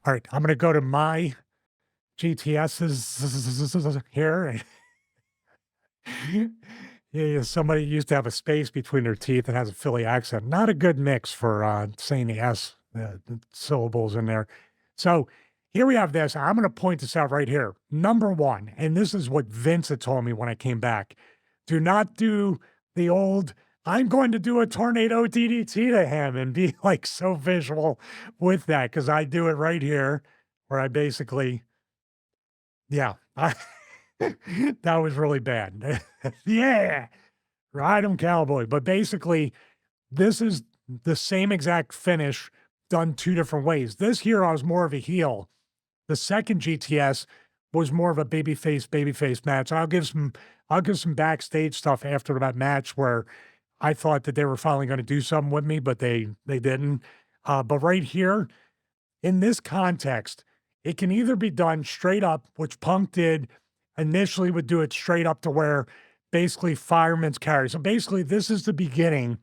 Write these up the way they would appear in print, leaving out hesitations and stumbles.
All right, I'm gonna go to my GTS's here. Yeah, somebody used to have a space between their teeth and has a Philly accent. Not a good mix for saying the syllables in there. So here we have this. I'm going to point this out right here. Number one, and this is what Vince had told me when I came back. Do not do the old, I'm going to do a tornado DDT to him and be like so visual with that because I do it right here where I basically, yeah, that was really bad. Yeah, ride 'em cowboy. But basically, this is the same exact finish done two different ways. This here, I was more of a heel. The second GTS was more of a babyface match. I'll give some backstage stuff after that match where I thought that they were finally going to do something with me, but they didn't. But right here, in this context, it can either be done straight up, which Punk did initially, would do it straight up to where basically fireman's carry. So basically, this is the beginning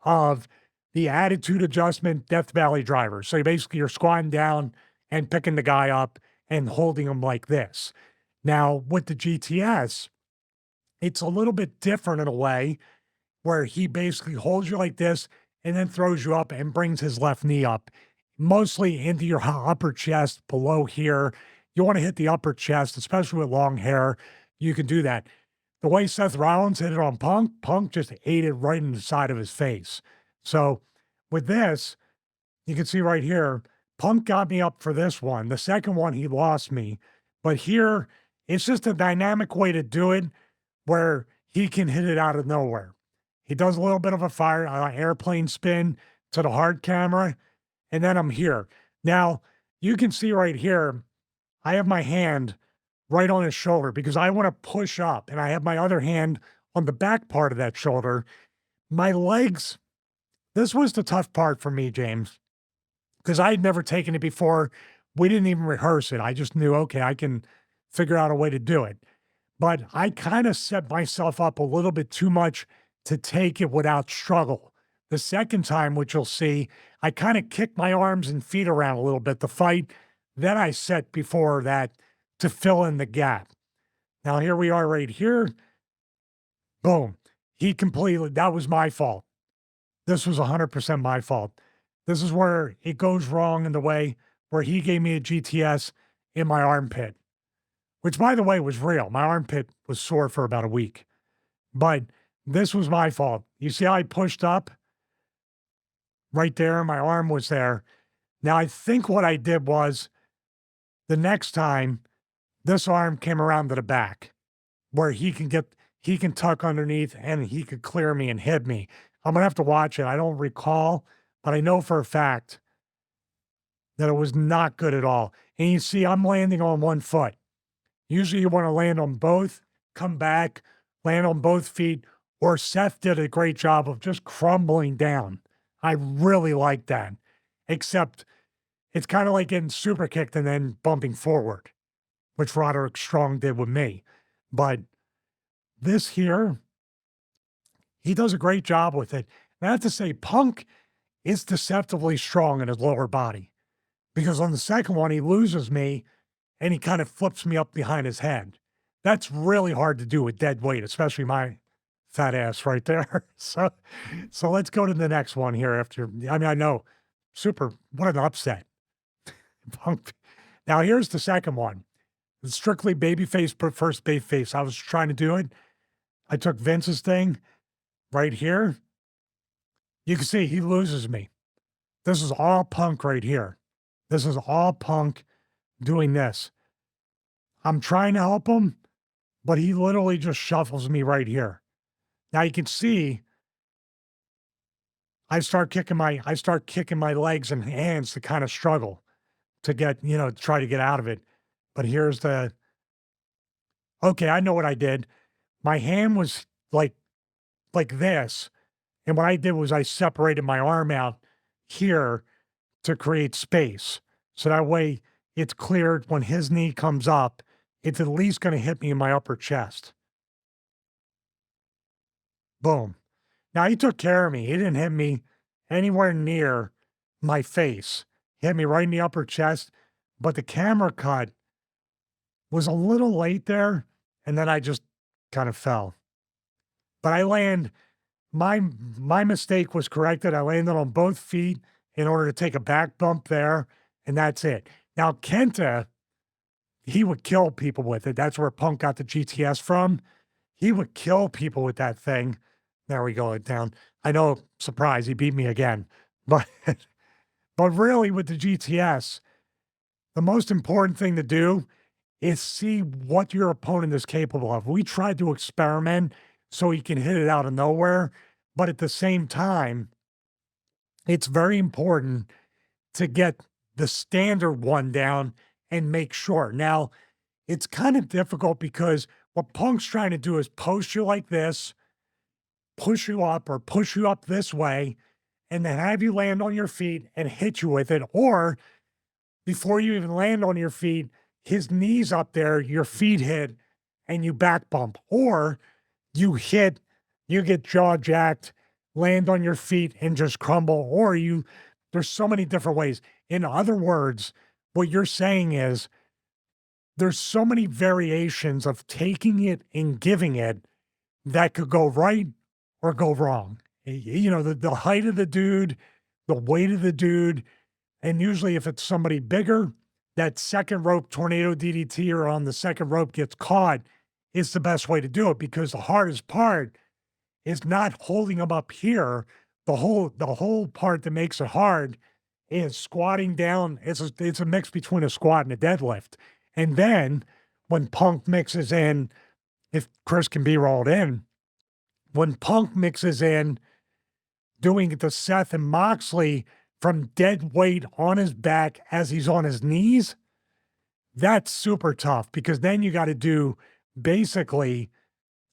of the attitude adjustment Death Valley driver. So basically, you're squatting down and picking the guy up and holding him like this. Now, with the GTS, it's a little bit different in a way where he basically holds you like this and then throws you up and brings his left knee up, mostly into your upper chest below here. You want to hit the upper chest, especially with long hair. You can do that. The way Seth Rollins hit it on Punk, Punk just ate it right in the side of his face. So with this, you can see right here, Punk got me up for this one. The second one, he lost me. But here, it's just a dynamic way to do it where he can hit it out of nowhere. He does a little bit of a airplane spin to the hard camera, and then I'm here. Now, you can see right here, I have my hand right on his shoulder because I want to push up, and I have my other hand on the back part of that shoulder. My legs, this was the tough part for me, James, because I had never taken it before. We didn't even rehearse it. I just knew, okay, I can figure out a way to do it. But I kind of set myself up a little bit too much to take it without struggle. The second time, which you'll see, I kind of kicked my arms and feet around a little bit to fight. Then I set before that to fill in the gap. Now here we are right here. Boom. He completely, that was my fault. This was 100% my fault. This is where it goes wrong in the way where he gave me a GTS in my armpit, which by the way was real. My armpit was sore for about a week, but this was my fault. You see how I pushed up right there? My arm was there. Now I think what I did was the next time this arm came around to the back where he can tuck underneath and he could clear me and hit me. I'm gonna have to watch it. I don't recall, but I know for a fact that it was not good at all. And you see, I'm landing on one foot. Usually you want to land on both, come back, land on both feet, or Seth did a great job of just crumbling down. I really like that, except it's kind of like getting super kicked and then bumping forward, which Roderick Strong did with me. But this here, he does a great job with it. And I have to say, Punk is deceptively strong in his lower body because on the second one, he loses me and he kind of flips me up behind his head. That's really hard to do with dead weight, especially my fat ass right there. So let's go to the next one here after, I mean, I know, super, what an upset. Punk. Now here's the second one. It's strictly babyface, but first babyface. I was trying to do it. I took Vince's thing right here. You can see he loses me. This is all Punk right here. This is all Punk doing this. I'm trying to help him, but he literally just shuffles me right here. Now you can see I start kicking my legs and hands to kind of struggle to get, try to get out of it. But here's the okay, I know what I did. My hand was like this. And what I did was I separated my arm out here to create space. So that way it's cleared when his knee comes up, it's at least going to hit me in my upper chest. Boom. Now he took care of me. He didn't hit me anywhere near my face. He hit me right in the upper chest, but the camera cut was a little late there, and then I just kind of fell. But I land my mistake was corrected. I landed on both feet in order to take a back bump there, and that's it. Now, Kenta, he would kill people with it. That's where Punk got the GTS from. He would kill people with that thing. There we go, down. I know, surprise, he beat me again. But but really with the GTS, the most important thing to do is see what your opponent is capable of. We tried to experiment so he can hit it out of nowhere, but at the same time, it's very important to get the standard one down and make sure. Now, it's kind of difficult because what Punk's trying to do is post you like this, push you up or push you up this way, and then have you land on your feet and hit you with it. Or before you even land on your feet, his knees up there, your feet hit, and you back bump. Or you hit, you get jaw jacked, land on your feet and just crumble. Or there's so many different ways. In other words, what you're saying is there's so many variations of taking it and giving it that could go right or go wrong. You know, the height of the dude, the weight of the dude, and usually if it's somebody bigger, that second rope tornado DDT or on the second rope gets caught is the best way to do it, because the hardest part is not holding them up here. The whole part that makes it hard is squatting down. It's a mix between a squat and a deadlift. And then when Punk mixes in, if Chris can be rolled in, when Punk mixes in doing the Seth and Moxley from dead weight on his back as he's on his knees, that's super tough, because then you got to do basically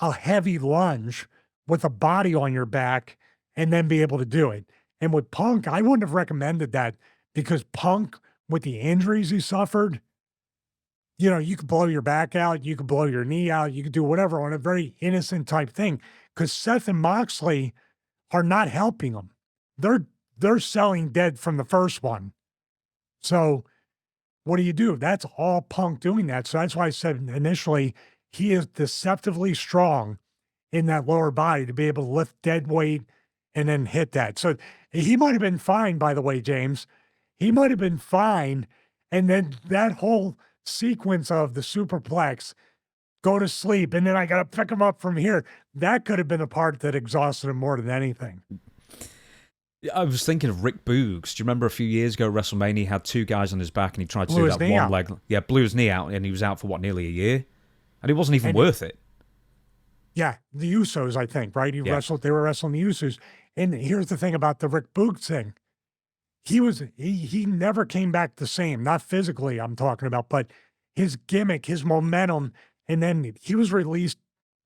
a heavy lunge with a body on your back and then be able to do it. And with Punk, I wouldn't have recommended that, because Punk, with the injuries he suffered, you know, you could blow your back out, you could blow your knee out, you could do whatever on a very innocent type thing, because Seth and Moxley are not helping him. They're selling dead from the first one. So what do? That's all Punk doing that. So that's why I said initially, he is deceptively strong in that lower body to be able to lift dead weight and then hit that. So he might have been fine, by the way, James. He might have been fine. And then that whole sequence of the superplex, go to sleep, and then I got to pick him up from here. That could have been the part that exhausted him more than anything. I was thinking of Rick Boogs. Do you remember a few years ago, WrestleMania, he had two guys on his back and he tried to do that one leg. Yeah, blew his knee out, and he was out for nearly a year? And it wasn't even worth it. Yeah, the Usos, I think, right? They were wrestling the Usos. And here's the thing about the Rick Boogs thing. He never came back the same, not physically I'm talking about, but his gimmick, his momentum, and then he was released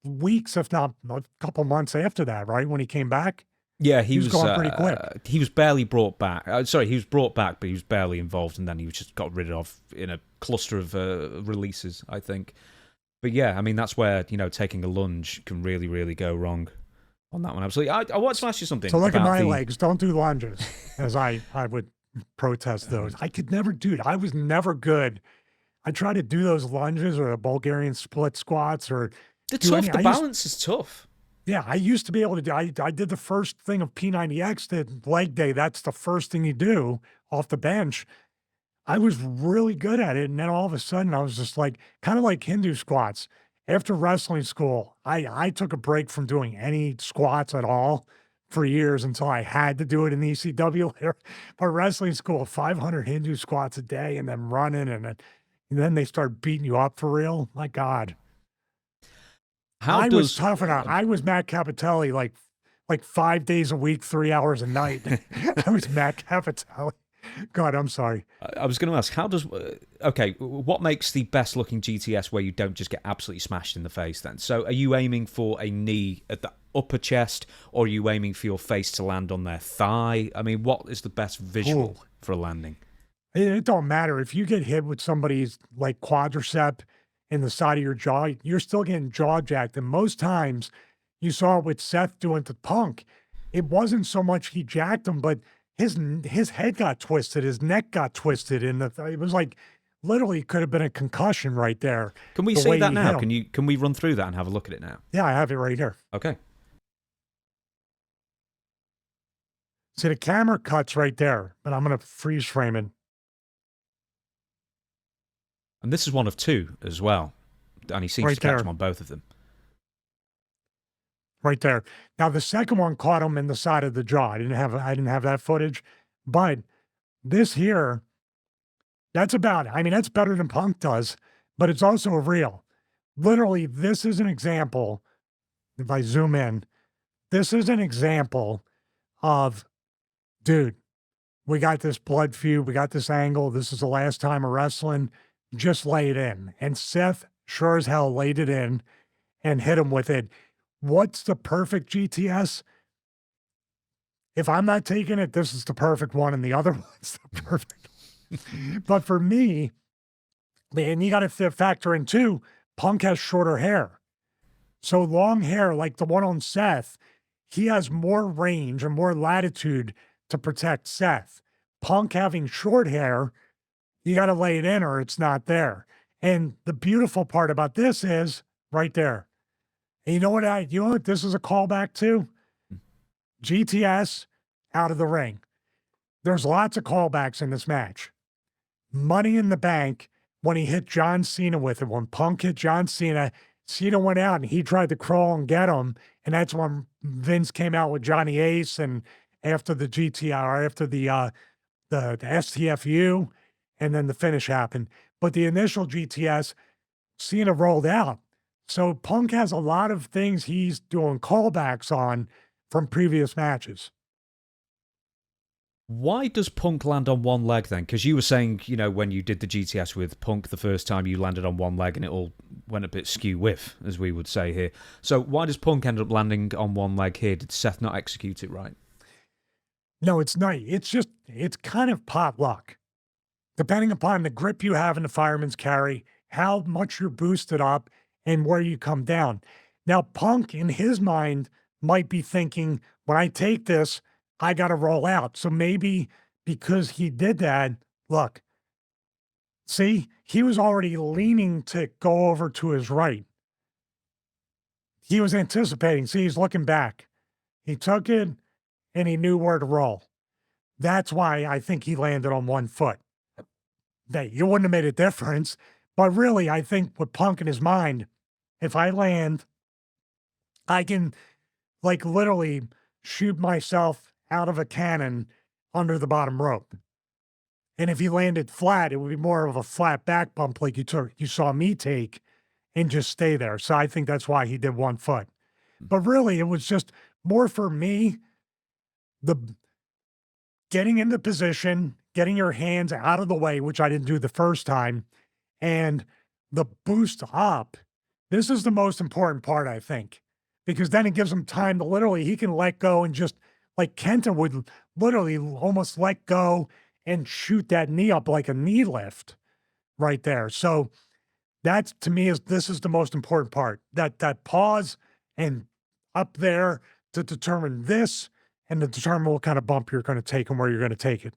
weeks, if not a couple months after that, right? When he came back. Yeah, he was gone pretty quick. He was barely brought back. He was brought back, but he was barely involved, and then he was just got rid of in a cluster of releases, I think. But yeah, I mean, that's where, you know, taking a lunge can really, really go wrong on that one. Absolutely. I want to ask you something. So look at my legs. Don't do lunges, as I would protest those. I could never do it. I was never good. I tried to do those lunges or the Bulgarian split squats or... The balance is tough. Yeah, I used to be able to do, I did the first thing of P90X, the leg day. That's the first thing you do off the bench. I was really good at it. And then all of a sudden I was just like, kind of like Hindu squats. After wrestling school, I took a break from doing any squats at all for years until I had to do it in the ECW. But wrestling school, 500 Hindu squats a day and then running and then they start beating you up for real. My God. I was tough enough. I was Matt Capitelli like 5 days a week, 3 hours a night. I was Matt Capitelli. God, I'm sorry. I was going to ask, what makes the best looking GTS where you don't just get absolutely smashed in the face then? So are you aiming for a knee at the upper chest, or are you aiming for your face to land on their thigh? I mean, what is the best visual for a landing? It don't matter. If you get hit with somebody's like quadricep in the side of your jaw, you're still getting jaw jacked. And most times you saw it with Seth doing to Punk. It wasn't so much he jacked him, but his head got twisted, his neck got twisted, and it was like literally could have been a concussion right there. Can we the see way that he now? hit him. Can we run through that and have a look at it now? Yeah, I have it right here. Okay. See, the camera cuts right there, but I'm going to freeze frame it. And this is one of two as well. And he seems Right to catch there. him on both of them. Right there. Now the second one caught him in the side of the jaw. I didn't have that footage, but this here, that's about it. I mean, that's better than Punk does, but it's also real. Literally, this is an example. If I zoom in, this is an example of, dude, we got this blood feud, we got this angle. This is the last time of wrestling. Just lay it in. And Seth sure as hell laid it in and hit him with it. What's the perfect GTS? If I'm not taking it, this is the perfect one, and the other one's the perfect. But for me, and you got to factor in too, Punk has shorter hair. So long hair, like the one on Seth, he has more range and more latitude to protect Seth. Punk having short hair, you got to lay it in or it's not there. And the beautiful part about this is right there. And you know what this is a callback to? GTS out of the ring. There's lots of callbacks in this match. Money in the Bank, when he hit John Cena with it, when Punk hit John Cena, Cena went out and he tried to crawl and get him. And that's when Vince came out with Johnny Ace and after the GTR, after the STFU, and then the finish happened. But the initial GTS, Cena rolled out. So Punk has a lot of things he's doing callbacks on from previous matches. Why does Punk land on one leg then? Because you were saying, when you did the GTS with Punk the first time, you landed on one leg and it all went a bit skew-whiff, as we would say here. So why does Punk end up landing on one leg here? Did Seth not execute it right? No, it's not. It's kind of pot luck. Depending upon the grip you have in the fireman's carry, how much you're boosted up, and where you come down. Now, Punk, in his mind, might be thinking, when I take this, I got to roll out. So maybe because he did that, look, see, he was already leaning to go over to his right. He was anticipating. See, he's looking back. He took it and he knew where to roll. That's why I think he landed on one foot. That you wouldn't have made a difference. But really, I think with Punk in his mind, if I land, I can literally shoot myself out of a cannon under the bottom rope. And if he landed flat, it would be more of a flat back bump like you saw me take and just stay there. So I think that's why he did 1 foot. But really, it was just more for me, the getting into position, getting your hands out of the way, which I didn't do the first time, and the boost up. This is the most important part, I think, because then it gives him time to he can let go and just like Kenta would literally almost let go and shoot that knee up like a knee lift right there. So that's, to me, this is the most important part, that pause and up there to determine this and to determine what kind of bump you're going to take and where you're going to take it.